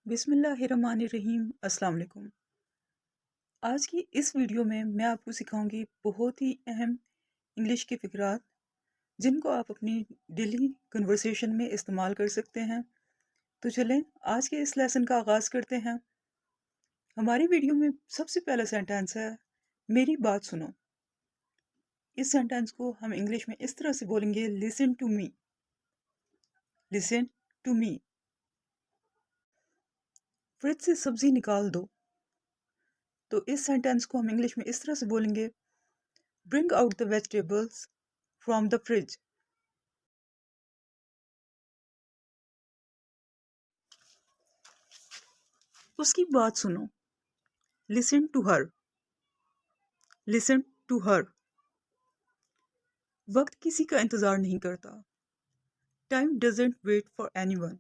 बिस्मिल्लाहिर्रहमानिर्रहीम। अस्सलाम वालेकुम। आज की इस वीडियो में मैं आपको सिखाऊंगी बहुत ही अहम इंग्लिश के फ़िक्रात जिनको आप अपनी डेली कन्वर्सेशन में इस्तेमाल कर सकते हैं। तो चलें आज के इस लेसन का आगाज़ करते हैं। हमारी वीडियो में सबसे पहला सेंटेंस है मेरी बात सुनो। इस सेंटेंस को हम इंग्लिश में इस तरह से बोलेंगे listen to me. Listen to me. Fridge से सब्ज़ी निकाल दो। तो इस सेंटेंस को हम इंग्लिश में इस तरह से बोलेंगे Bring out the vegetables from the fridge. उसकी बात सुनो। Listen to her. Listen to her. वक्त किसी का इंतज़ार नहीं करता। Time doesn't wait for anyone.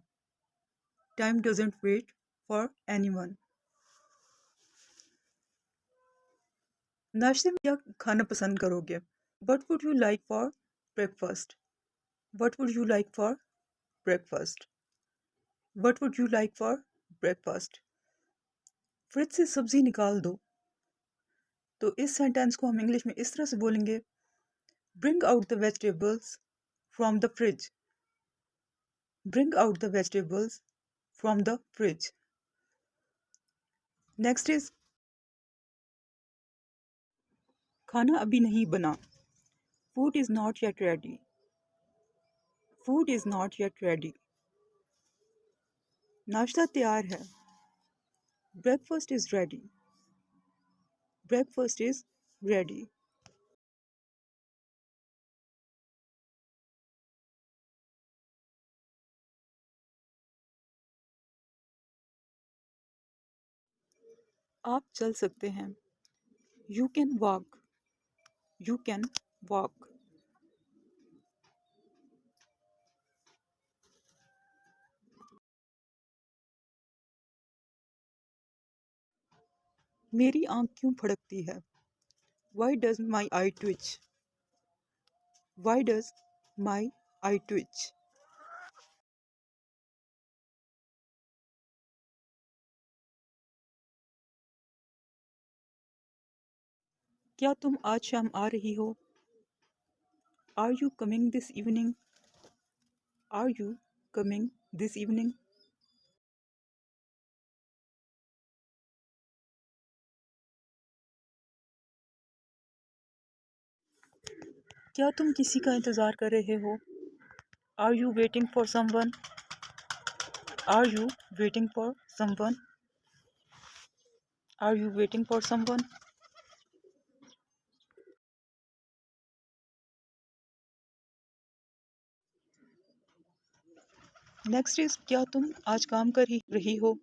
Time doesn't wait for anyone. नाश्ते में क्या खाना पसंद करोगे? What would you like for breakfast? What would you like for breakfast? What would you like for breakfast? Fridge से सब्ज़ी निकाल दो। तो इस सेंटेंस को हम इंग्लिश में इस तरह से बोलेंगे Bring out the vegetables from the fridge. Bring out the vegetables from the fridge. Next is खाना अभी नहीं बना. Food is not yet ready. Food is not yet ready. नाश्ता तैयार है. Breakfast is ready. Breakfast is ready. आप चल सकते हैं. You can walk. You can walk. मेरी आँख क्यों फड़कती है? Why does my eye twitch? Why does my eye twitch? क्या तुम आज शाम आ रही हो? Are you coming this evening? Are you coming this evening? क्या तुम किसी का इंतज़ार कर रहे हो? Are you waiting for someone? Are you waiting for someone? Are you waiting for someone? Next is क्या तुम आज काम कर रही हो?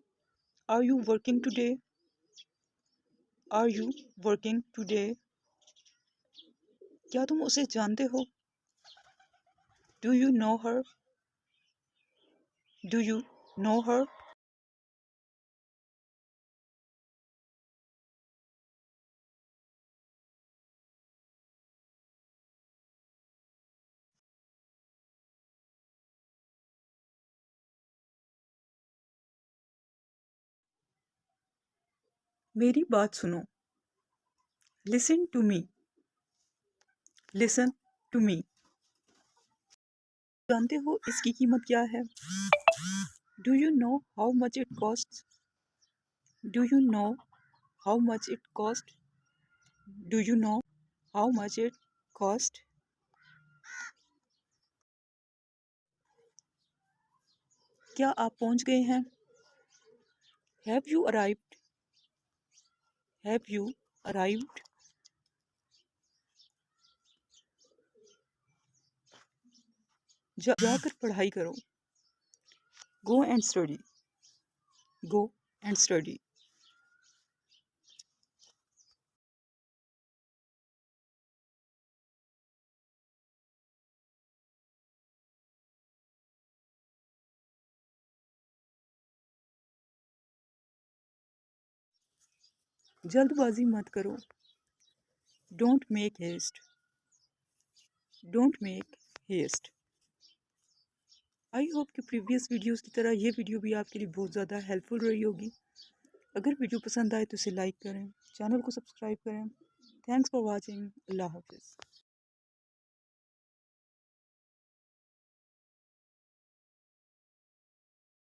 Are you working today? Are you working today? क्या तुम उसे जानते हो? Do you know her? Do you know her? मेरी बात सुनो. Listen to me. Listen to me. जानते हो इसकी कीमत क्या है? Do you know how much it costs? Do you know how much it cost? Do you know how much it cost? क्या आप पहुंच गए हैं? Have you arrived? Have you arrived? जाकर पढ़ाई करो. Go and study. Go and study. जल्दबाजी मत करो. Don't make haste. Don't make haste. I hope कि प्रीवियस वीडियोस की तरह ये वीडियो भी आपके लिए बहुत ज़्यादा हेल्पफुल रही होगी। अगर वीडियो पसंद आए तो इसे लाइक करें, चैनल को सब्सक्राइब करें। Thanks for watching. अल्लाह हाफिज़।